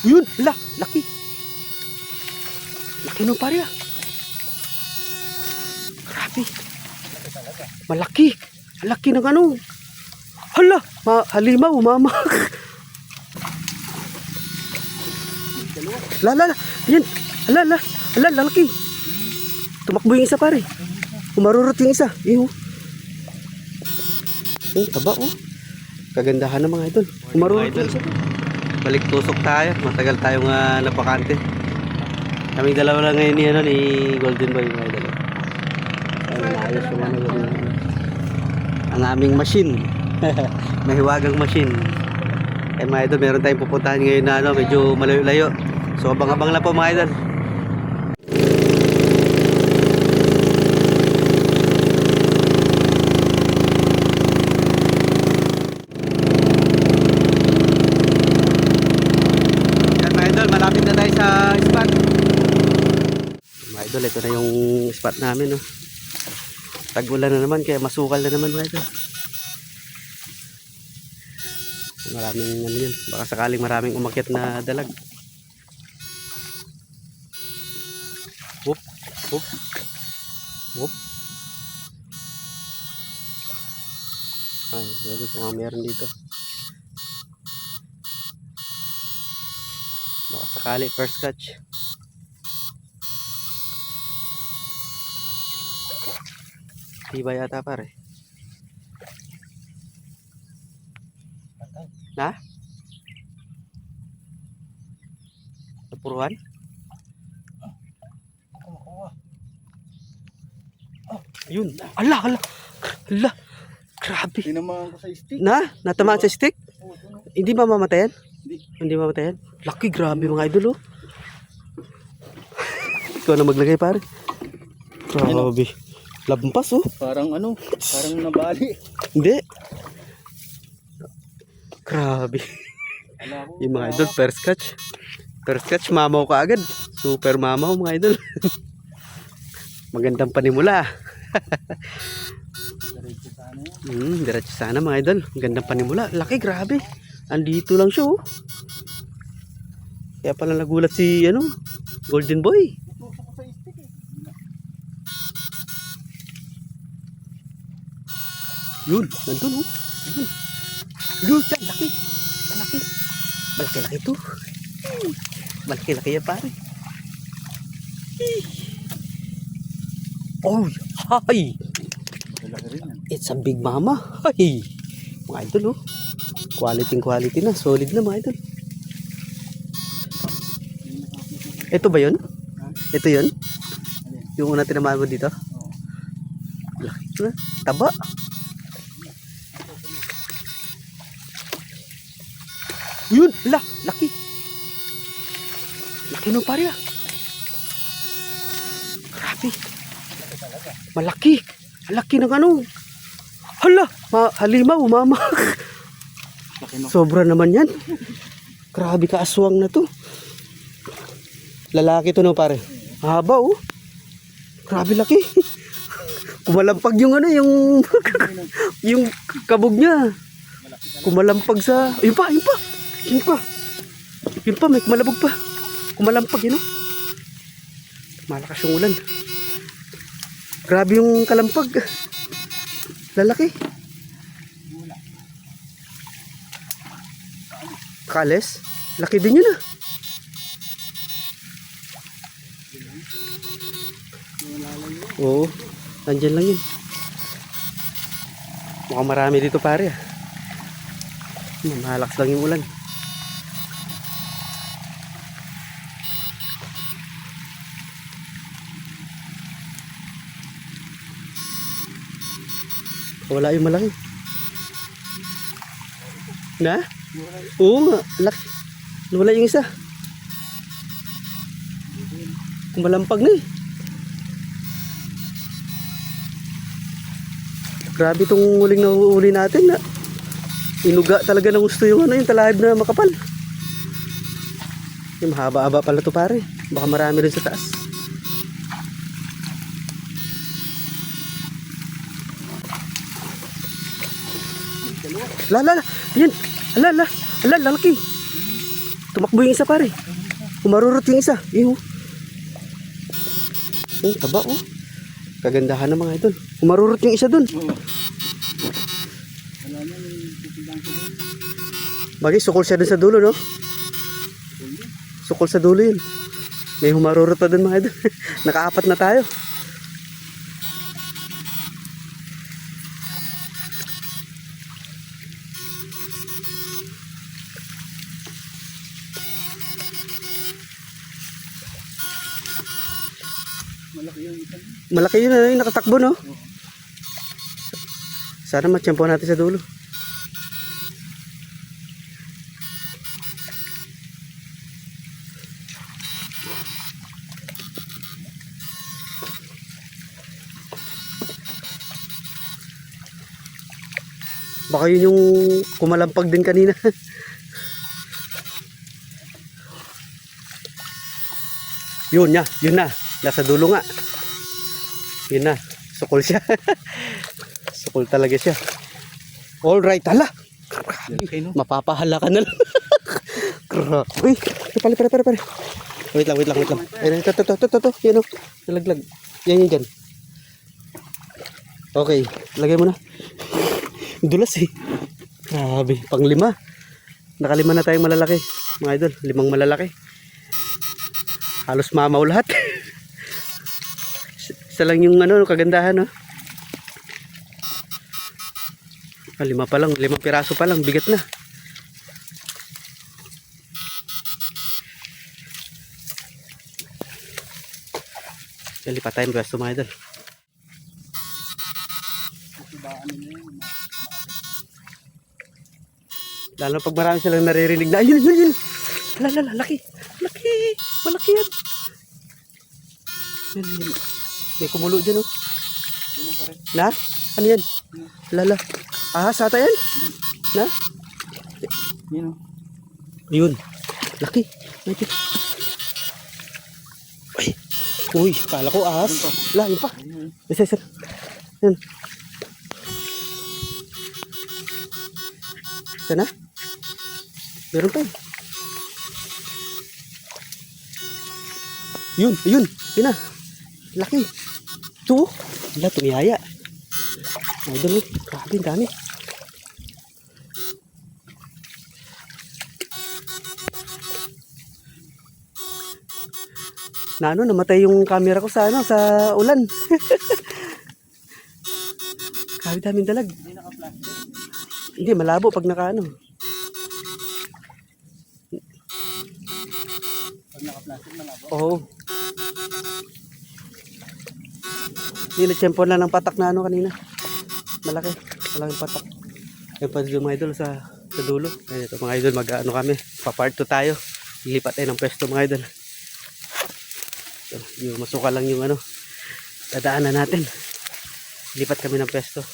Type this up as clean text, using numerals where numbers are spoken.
Yun, laki. Laki ng pare ah. Grabe. Malaki. Laki ng ano. Hala, halimaw, mama. La. Yan. Hala, lalaki. Tumakbo yung isa pare. Umarurot yung isa. Iyo. Oh, taba oh. Kagandahan ng mga idol. Umarurot yung isa. Balik tusok tayo. Matagal tayong napakante. Kaming dalawa lang ngayon ni Golden Boy mga idol. Ayos yung ang aming machine. Mahiwagang machine. Eh mga idol, meron tayong pupuntahan ngayon na medyo malayo-layo. So abang-abang lang po mga idol. Yan mga idol, malapit na tayo sa spot. Mga idol, ito na yung spot namin. Tag-ulan na naman kaya masukal na naman mga idol. Maraming ano yan, baka sakaling maraming umakyat na dalag. Whoop. Ay, meron dito. Baka sakali first catch. Tiba yata pare. Na? Napuruan? Yun. Ala. Grabe. Tinamaan ko sa stick. Natamaan sa stick? Hindi ba mamatayan? Hindi mamatayan? Laki, grabe mga idol oh. Ikaw na maglagay pare. Grabe. Lampas oh. Parang nabali. Hindi. Grabe. Yung mga idol, first catch. First catch, mamaw ka agad. Super mamaw mga idol. Magandang panimula. Diretso sana mga idol. Magandang panimula. Laki, grabe. Andito lang siya oh. Kaya pala nagulat si Golden Boy. Yun, nandun oh. Yun, laki. Malaki-laki to. Malaki-laki yan pare. Oh, hi. It's a big mama. Hi. Mga idol oh. Quality na. Solid na mga idol. Ito ba yun? Ito yun? Yung una tinamaan mo dito? Laki na. Taba. Yun, laki. Laki nung pare ah. Grabe. Malaki. Laki ng ano. Hala, halimaw, mama. Sobra naman yan. Grabe ka aswang na to. Lalaki to no pare. Haba oh. Grabe laki. Kumalampag yung yung kabog niya. Kumalampag sa, yun pa. May kumalabog pa. Kumalampag yun oh. Malakas yung ulan. Grabe yung kalampag. Lalaki. Kales. Laki din yun ah. Oo. Nandyan lang yun. Mukhang marami dito pare ah. Mahalakas lang yung ulan. Wala yung malaki. Na? Oo nga. Laki. Wala yung isa. Kumalampag na eh. Grabe itong huling nahuhuli natin na. Inuga talaga ng gusto yung yung talahib na makapal. Yung mahaba-haba pala to pare. Baka marami rin sa taas. Yan. Lalaki. Tumakbo yung isa pare. Umarurot yung isa. Iyo. Yung taba oh. Kagandahan ng mga idol. Umarurot yung isa dun. Oo. Wala na yung tutundang ko doon. Bagay, sukol siya dun sa dulo, no? Sukol sa dulo yun. May humarurot pa dun mga idol. Nakaapat na tayo. Malaki yung isa. Malaki yun, ano, yung nakatakbo, no? Oo. Sana matsyempo natin sa dulo. Baka yun yung kumalampag din kanina. Yun na, yun na. Nasa dulo nga. Yun na. Sukol siya. Sukol talaga siya. Alright, hala. Okay, no? Mapapahala ka na lang. Uy, pare. Wait lang. Ayun, ito. Yan o. Nalaglag. Yan dyan. Okay, lagay mo na. Dulas eh. Grabe, pang 5. Nakalima na tayong malalaki. Mga idol, 5 malalaki. Halos mamaw lahat. Isa lang yung ano, kagandahan, no? 5 pa lang, 5 piraso pa lang, bigat na. Lipat tayong pwesto mga idol. Kasibaan nila yun. Lalo pag marami silang naririnig na, ayun. Laki. Malaki yan. Yan. May kumulo dyan, oh. Yun ang pare. Na? Ano yan? Lala. Sata yan? Na? Yun o. Yun. Laki. Laki. Ay. Uy, kala ko ahas. Yun pa. Isa. Yan. Sana? Meron pa eh. Yun. Yun na. Laki. Ito. Wala, tumiyaya. Ay, dami. Grabe, dami. Namatay yung camera ko sa ulan. Grabe, daming dalag. Hindi naka-plastic. Hindi, malabo pag nakaano. Pag naka-plastic, malabo. Oo. Nilitsempo na ng patak na kanina. Malaking patak. Ayun pa dito mga idol sa dulo. Ayun ito mga idol, mag-ano kami. Pa-part 2 tayo. Lilipat tayo ng pwesto mga idol. So, yung masuka lang yung dadaanan natin. Lipat kami ng pwesto.